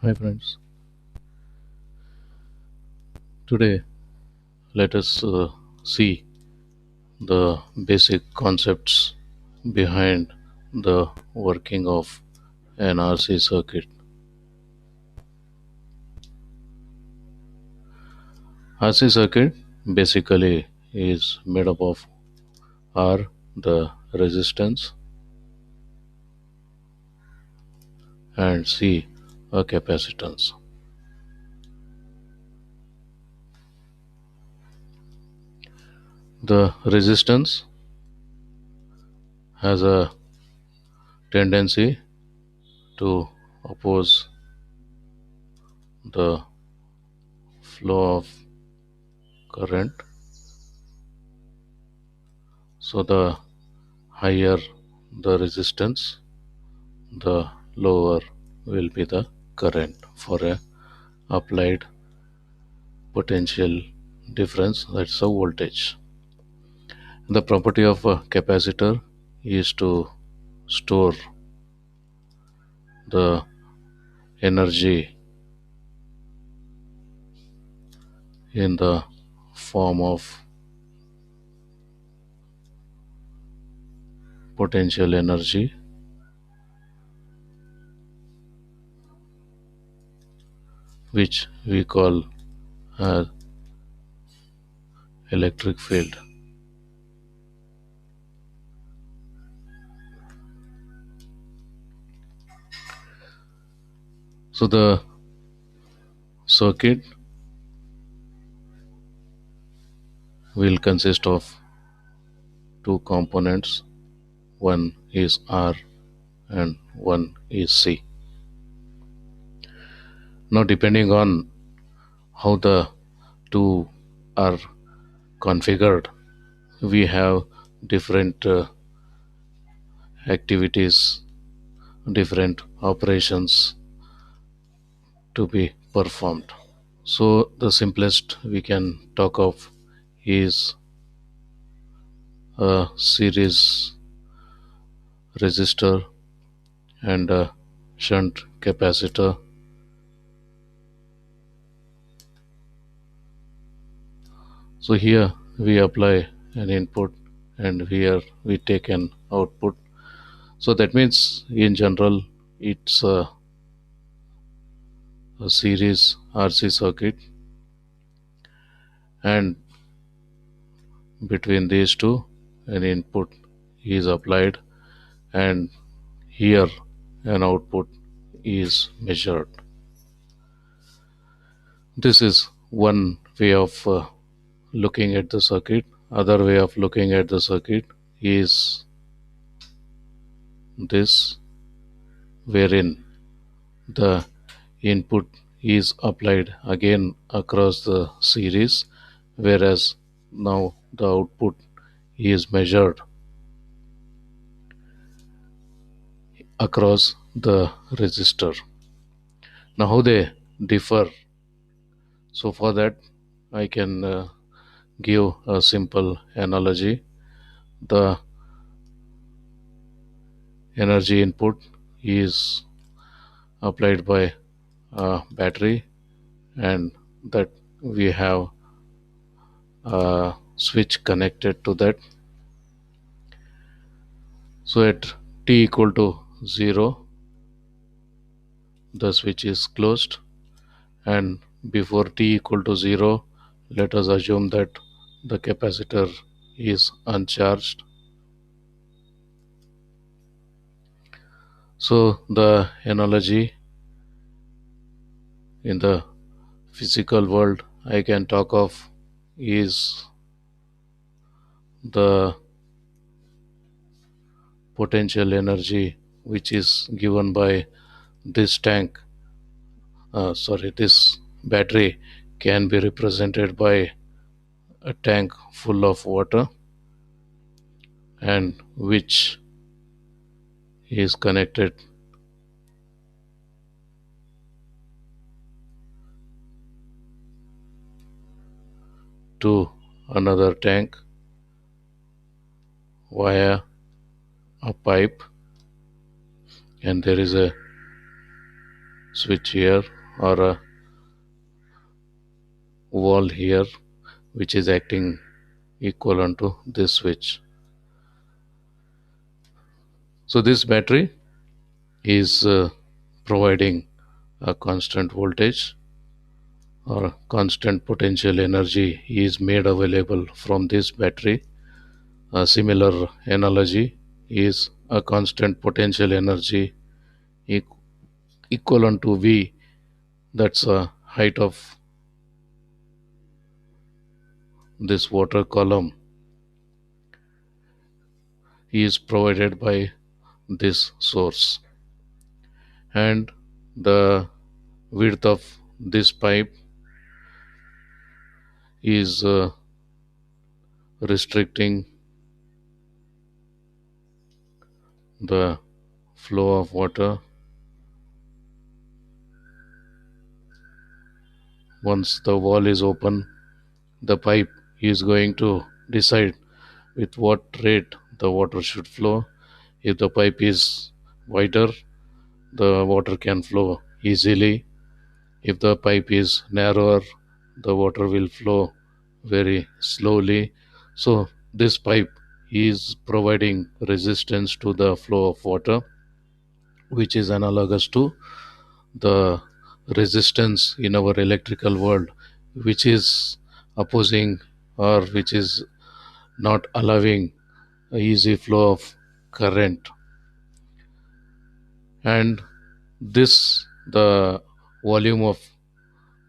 Hi friends, today let us see the basic concepts behind the working of an RC circuit. RC circuit basically is made up of R, the resistance, and C, a capacitance. The resistance has a tendency to oppose the flow of current. So the higher the resistance, the lower will be the current for a applied potential difference, that's a voltage. The property of a capacitor is to store the energy in the form of potential energy, which we call as electric field. So the circuit will consist of two components, one is R and one is C. Now depending on how the two are configured, we have different activities, different operations to be performed. So the simplest we can talk of is a series resistor and a shunt capacitor. So here we apply an input and here we take an output. So that means in general it's a series RC circuit, and between these two an input is applied and here an output is measured. This is one way of looking at the circuit. Other way of looking at the circuit is this, wherein the input is applied again across the series, whereas now the output is measured across the resistor. Now how they differ? So for that I can give a simple analogy. The energy input is applied by a battery, and that we have a switch connected to that. So at t equal to 0 the switch is closed, and before t equal to 0 let us assume that the capacitor is uncharged. So the analogy in the physical world I can talk of is the potential energy which is given by this tank, this battery can be represented by a tank full of water and which is connected to another tank via a pipe, and there is a switch here or a wall here which is acting equivalent to this switch. So this battery is providing a constant voltage or constant potential energy is made available from this battery. A similar analogy is a constant potential energy e- equivalent to V, that's a height of this water column, is provided by this source, and the width of this pipe is restricting the flow of water. Once the wall is open, the pipe is going to decide with what rate the water should flow. If the pipe is wider, the water can flow easily. If the pipe is narrower, the water will flow very slowly. So, this pipe is providing resistance to the flow of water, which is analogous to the resistance in our electrical world, which is opposing or which is not allowing a easy flow of current. And this, the volume of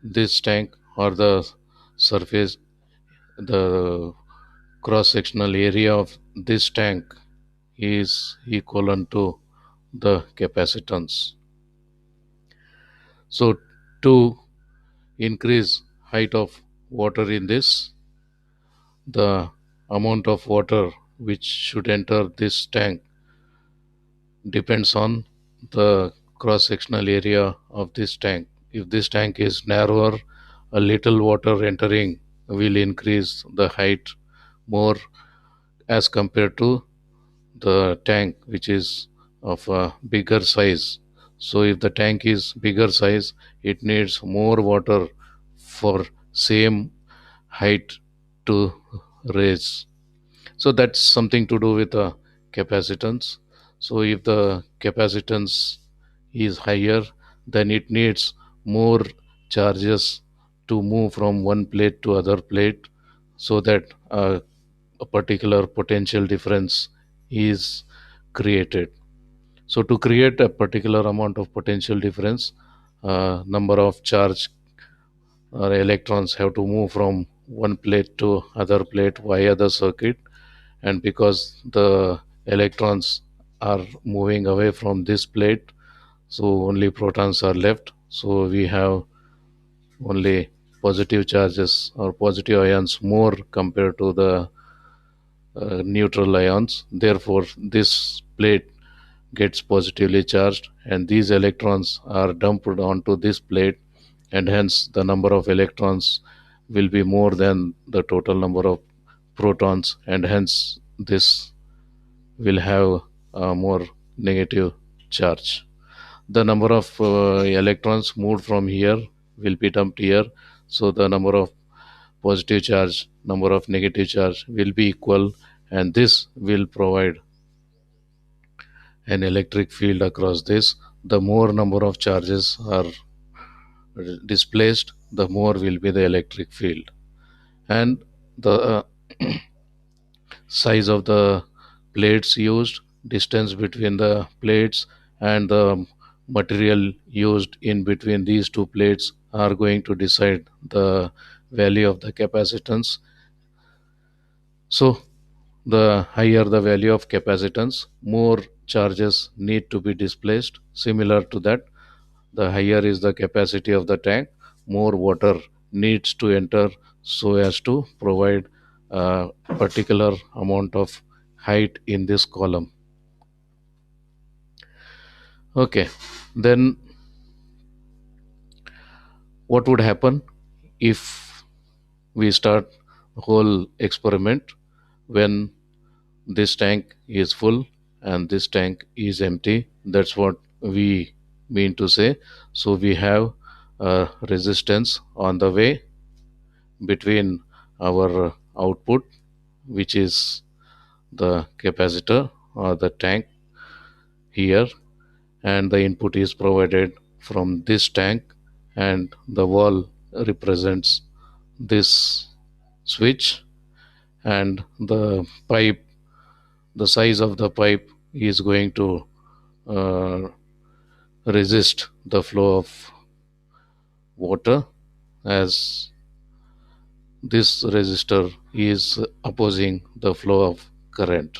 this tank or the surface, the cross sectional area of this tank is equivalent to the capacitance. So to increase height of water in this, the amount of water which should enter this tank depends on the cross sectional area of this tank. If this tank is narrower, a little water entering will increase the height more as compared to the tank which is of a bigger size. So if the tank is bigger size, it needs more water for same height to raise. So that's something to do with the capacitance. So if the capacitance is higher, then it needs more charges to move from one plate to other plate, so that a particular potential difference is created. So to create a particular amount of potential difference, number of charge or electrons have to move from one plate to other plate via the circuit, and because the electrons are moving away from this plate, so only protons are left, so we have only positive charges or positive ions more compared to the neutral ions. Therefore this plate gets positively charged and these electrons are dumped onto this plate, and hence the number of electrons will be more than the total number of protons, and hence this will have a more negative charge. The number of electrons moved from here will be dumped here, so the number of positive charge, number of negative charge will be equal, and this will provide an electric field across this. The more number of charges are displaced, the more will be the electric field. And the size of the plates used, distance between the plates, and the material used in between these two plates are going to decide the value of the capacitance. So the higher the value of capacitance, more charges need to be displaced. Similar to that, the higher is the capacity of the tank, more water needs to enter so as to provide a particular amount of height in this column. Okay, then what would happen if we start a whole experiment when this tank is full and this tank is empty? That's what we mean to say. So we have a resistance on the way between our output, which is the capacitor or the tank here, and the input is provided from this tank, and the wall represents this switch, and the size of the pipe is going to uh, resist the flow of water, as this resistor is opposing the flow of current.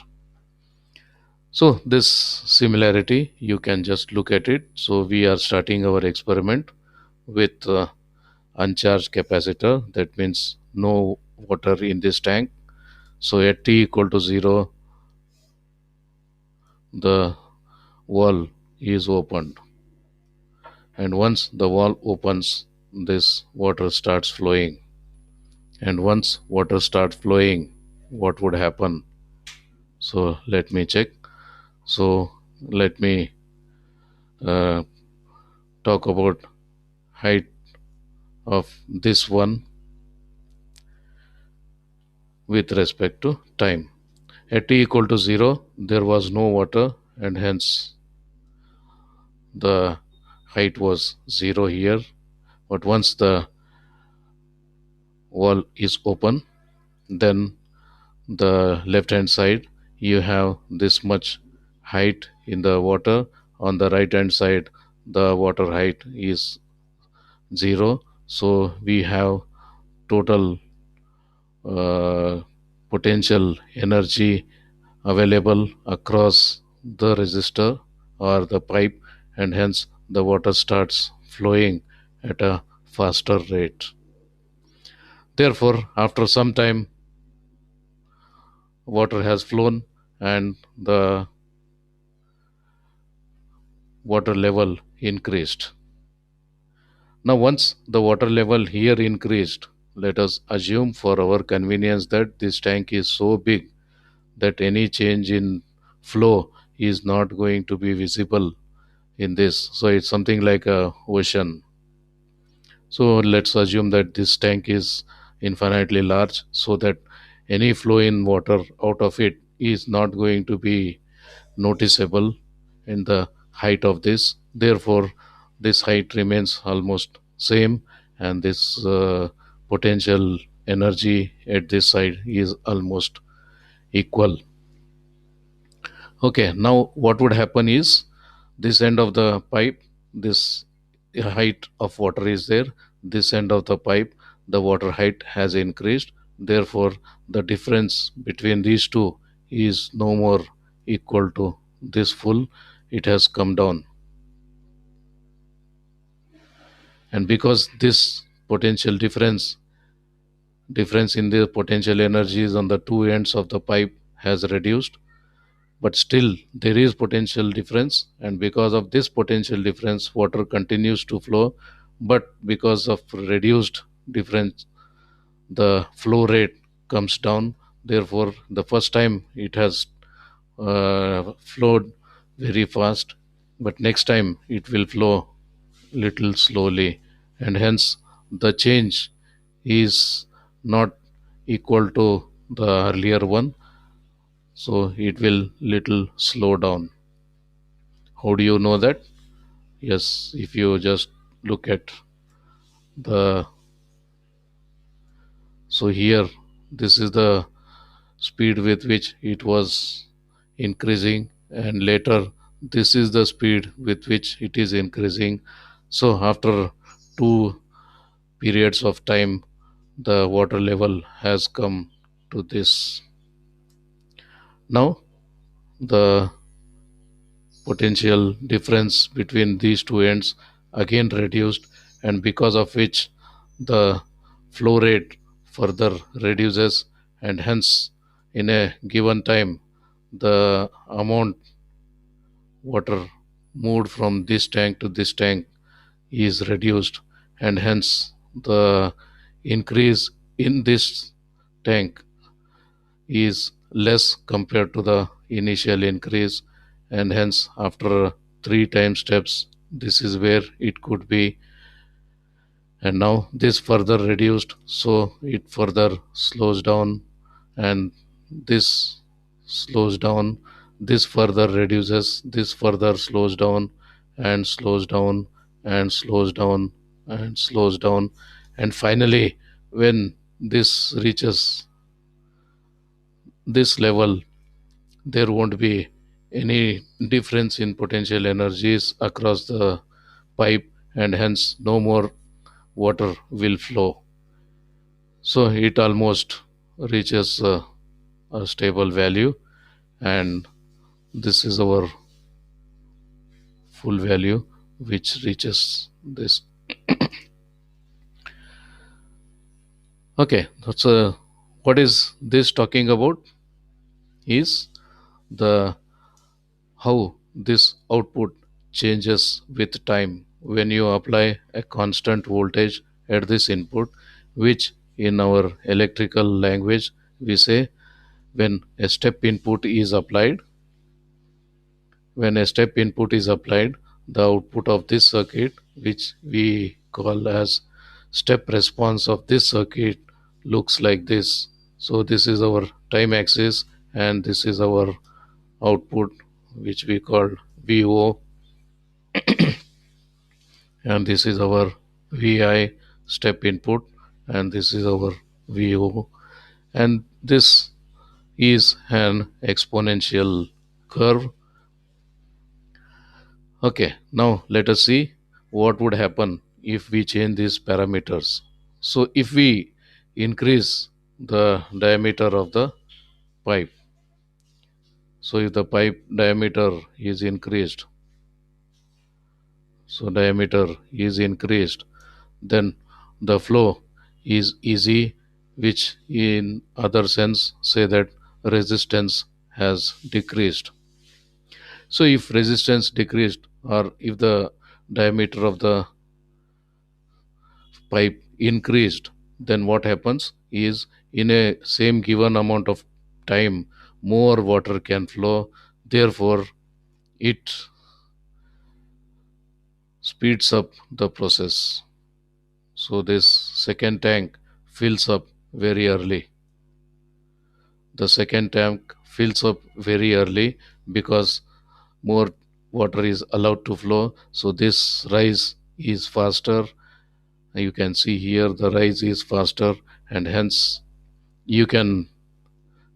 So this similarity, you can just look at it. So we are starting our experiment with uncharged capacitor. That means no water in this tank. So at t equal to 0, the valve is opened, and once the valve opens, this water starts flowing. And once water starts flowing, what would happen? So let me check. So let me uh, talk about height of this one with respect to time. At t equal to 0, there was no water, and hence the height was 0 here. But once the wall is open, then the left hand side you have this much height in the water. On the right hand side, the water height is 0. So we have total uh, potential energy available across the resistor or the pipe, and hence the water starts flowing at a faster rate. Therefore, after some time, water has flown and the water level increased. Now, once the water level here increased, let us assume for our convenience that this tank is so big that any change in flow is not going to be visible in this. So it's something like a ocean. So let's assume that this tank is infinitely large, so that any flow in water out of it is not going to be noticeable in the height of this. Therefore, this height remains almost same, and this potential energy at this side is almost equal. Okay, now what would happen is, this end of the pipe, this height of water is there. This end of the pipe, the water height has increased. Therefore, the difference between these two is no more equal to this full. It has come down. And because this potential difference in the potential energies on the two ends of the pipe has reduced, but still there is potential difference, and because of this potential difference water continues to flow, but because of reduced difference the flow rate comes down. Therefore, the first time it has flowed very fast, but next time it will flow little slowly, and hence the change is not equal to the earlier one, so it will little slow down. How do you know that? Yes, if you just look at the, so here this is the speed with which it was increasing, and later this is the speed with which it is increasing. So after two periods of time, the water level has come to this. Now the potential difference between these two ends again reduced, and because of which the flow rate further reduces, and hence in a given time the amount water moved from this tank to this tank is reduced, and hence the increase in this tank is less compared to the initial increase, and hence after three time steps this is where it could be, and now this further reduced, so it further slows down, and this slows down, this further reduces, this further slows down and slows down and slows down and slows down, and finally when this reaches this level, there won't be any difference in potential energies across the pipe, and hence no more water will flow. So it almost reaches a stable value, and this is our full value which reaches this. Okay, that's what is this talking about is the how this output changes with time when you apply a constant voltage at this input, which in our electrical language we say when a step input is applied. When a step input is applied, the output of this circuit, which we call as step response of this circuit, looks like this. So this is our time axis, and this is our output, which we call VO, and this is our VI step input, and this is our VO, and this is an exponential curve. Okay, now let us see what would happen if we change these parameters. So if we increase the diameter of the pipe, so if the pipe diameter is increased, so diameter is increased, then the flow is easy, which in other sense say that resistance has decreased. So if resistance decreased, or if the diameter of the pipe increased, then what happens is in a same given amount of time more water can flow, therefore it speeds up the process. So this second tank fills up very early. The second tank fills up very early because more water is allowed to flow, so this rise is faster. You can see here the rise is faster, and hence you can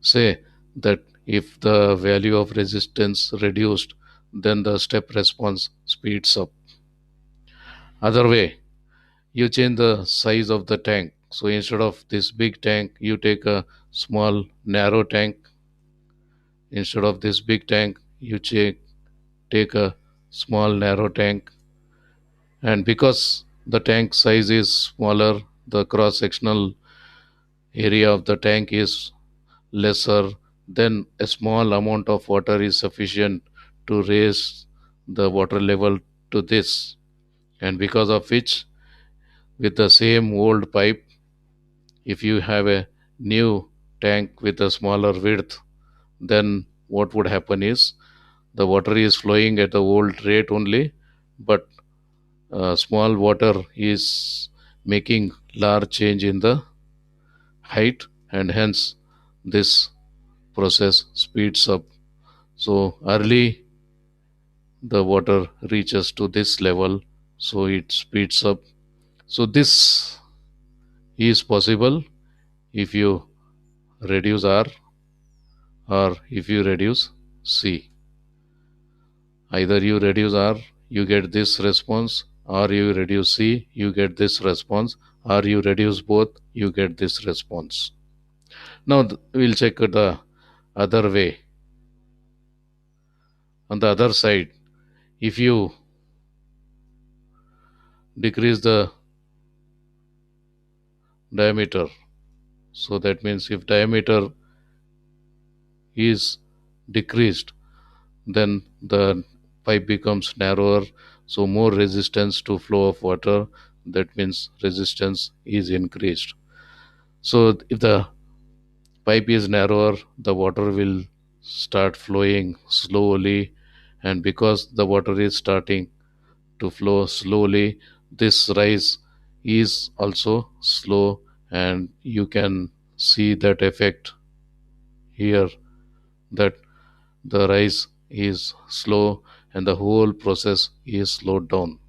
say that if the value of resistance reduced, then the step response speeds up. Other way, you change the size of the tank. So instead of this big tank, you take a small narrow tank. Instead of this big tank, you take a small narrow tank. And because the tank size is smaller, the cross sectional area of the tank is lesser, then a small amount of water is sufficient to raise the water level to this, and because of which, with the same old pipe, if you have a new tank with a smaller width, then what would happen is the water is flowing at the old rate only, but small water is making large change in the height, and hence this process speeds up. So early the water reaches to this level, so it speeds up. So this is possible if you reduce R or if you reduce C. Either you reduce R, you get this response, or you reduce C, you get this response, or you reduce both, you get this response. Now we'll check the other way. On the other side, if you decrease the diameter, so that means if diameter is decreased, then the pipe becomes narrower, so more resistance to flow of water, that means resistance is increased. So if the pipe is narrower, the water will start flowing slowly, and because the water is starting to flow slowly. This rise is also slow, and you can see that effect here, that the rise is slow and the whole process is slowed down.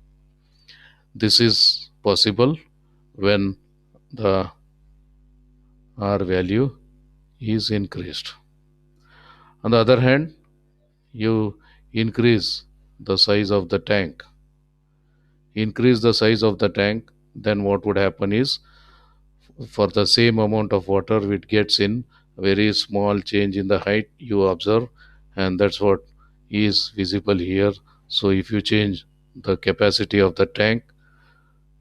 This is possible when the R value is increased. On the other hand, you increase the size of the tank. Increase the size of the tank, then what would happen is, for the same amount of water it gets in, very small change in the height you observe, and that's what is visible here. So if you change the capacity of the tank,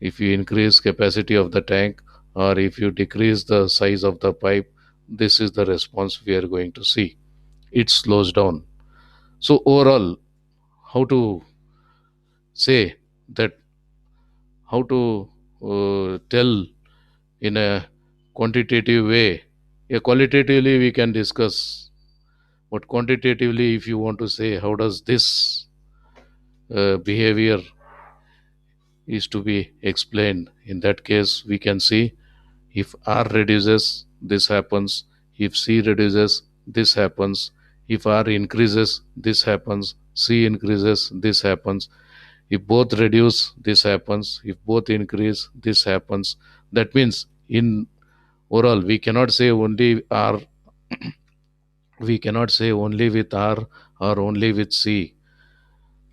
if you increase capacity of the tank, or if you decrease the size of the pipe, this is the response we are going to see. It slows down. So overall, how to say that, how to tell in a quantitative way. Yeah, qualitatively we can discuss, but quantitatively, if you want to say how does this behavior is to be explained, in that case we can see, if R reduces, this happens. If C reduces, this happens. If R increases, this happens. C increases, this happens. If both reduce, this happens. If both increase, this happens. That means in overall, we cannot say only with R or only with C,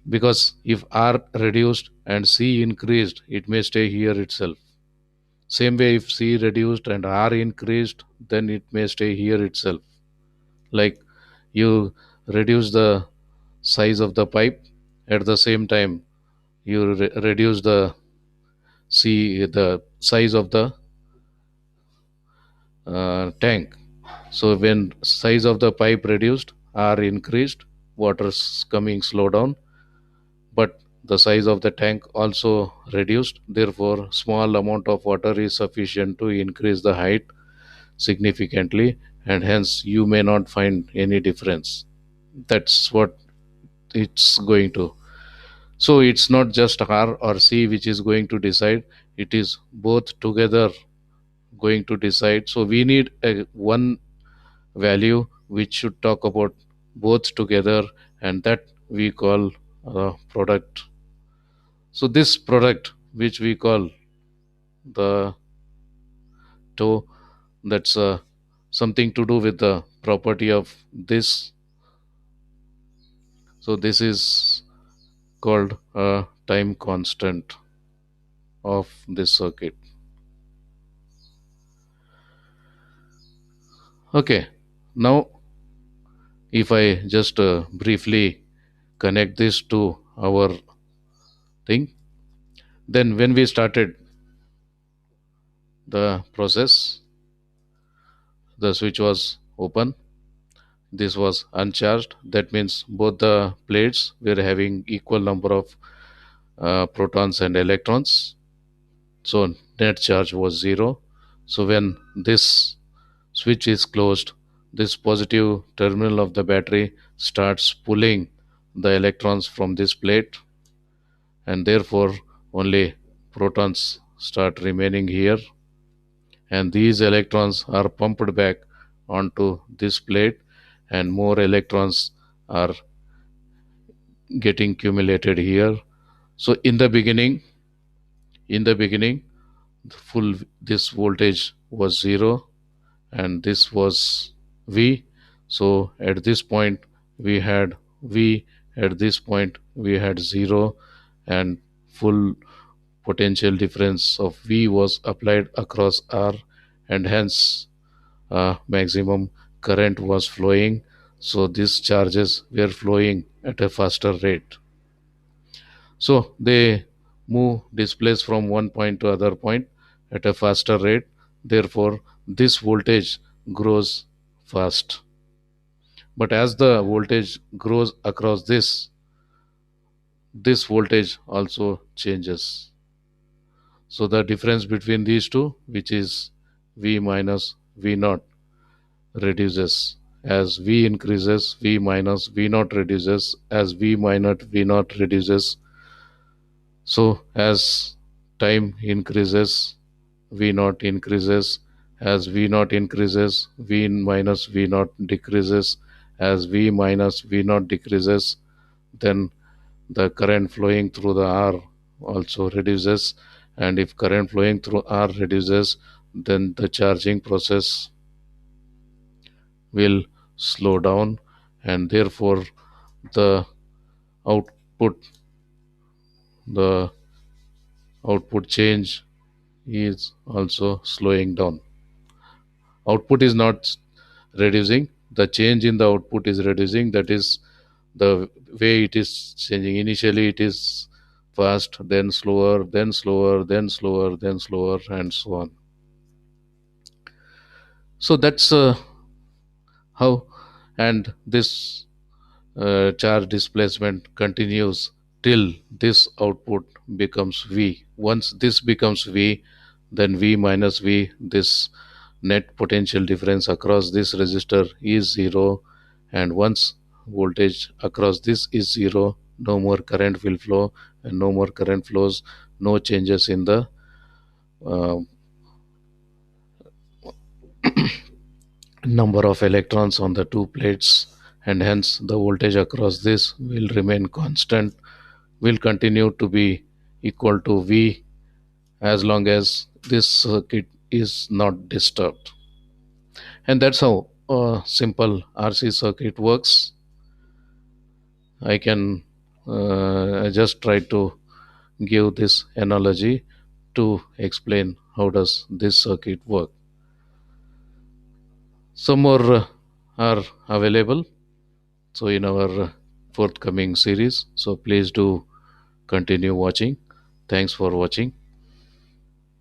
because if R reduced and C increased, it may stay here itself. Same way, if C reduced and R increased, then it may stay here itself. Like, you reduce the size of the pipe, at the same time you reduce the size of the tank. So when size of the pipe reduced, R increased, water's coming slow down, but the size of the tank also reduced. Therefore, small amount of water is sufficient to increase the height significantly, and hence you may not find any difference. That's what it's going to. So it's not just R or C which is going to decide, it is both together going to decide. So we need a one value which should talk about both together, and that we call product. So this product which we call the tau, that's something to do with the property of this. So this is called a time constant of this circuit. Okay, now if I just briefly connect this to our thing, then when we started the process, the switch was open, this was uncharged. That means both the plates were having equal number of protons and electrons. So net charge was zero. So when this switch is closed, this positive terminal of the battery starts pulling the electrons from this plate, and therefore only protons start remaining here, and these electrons are pumped back onto this plate, and more electrons are getting accumulated here. So in the beginning, the full this voltage was zero, and this was V. So at this point we had V, at this point we had zero, and full potential difference of V was applied across R, and hence maximum current was flowing. So these charges were flowing at a faster rate. So they move, displace from one point to other point at a faster rate. Therefore, this voltage grows fast. But as the voltage grows across this voltage also changes. So the difference between these two, which is V minus V naught, reduces. As V increases, V minus V naught reduces. As V minus V naught reduces, So as time increases, v naught increases. As v naught increases, v minus v naught decreases. As v minus v naught decreases, then the current flowing through the R also reduces. And if current flowing through R reduces, then the charging process will slow down, and therefore the output the output change is also slowing down. Output is not reducing, the change in the output is reducing. That is the way it is changing. Initially it is fast, then slower, then slower, then slower, then slower, and so on. So that's how. And this charge displacement continues till this output becomes V. Once this becomes V, then V minus V, this net potential difference across this resistor is zero. And once voltage across this is zero, no more current will flow. And no more current flows, no changes in the uh, number of electrons on the two plates, and hence the voltage across this will remain constant, will continue to be equal to V as long as this circuit is not disturbed. And that's how a simple RC circuit works. I can just try to give this analogy to explain how does this circuit work. Some more are available so in our forthcoming series. So please do continue watching. Thanks for watching.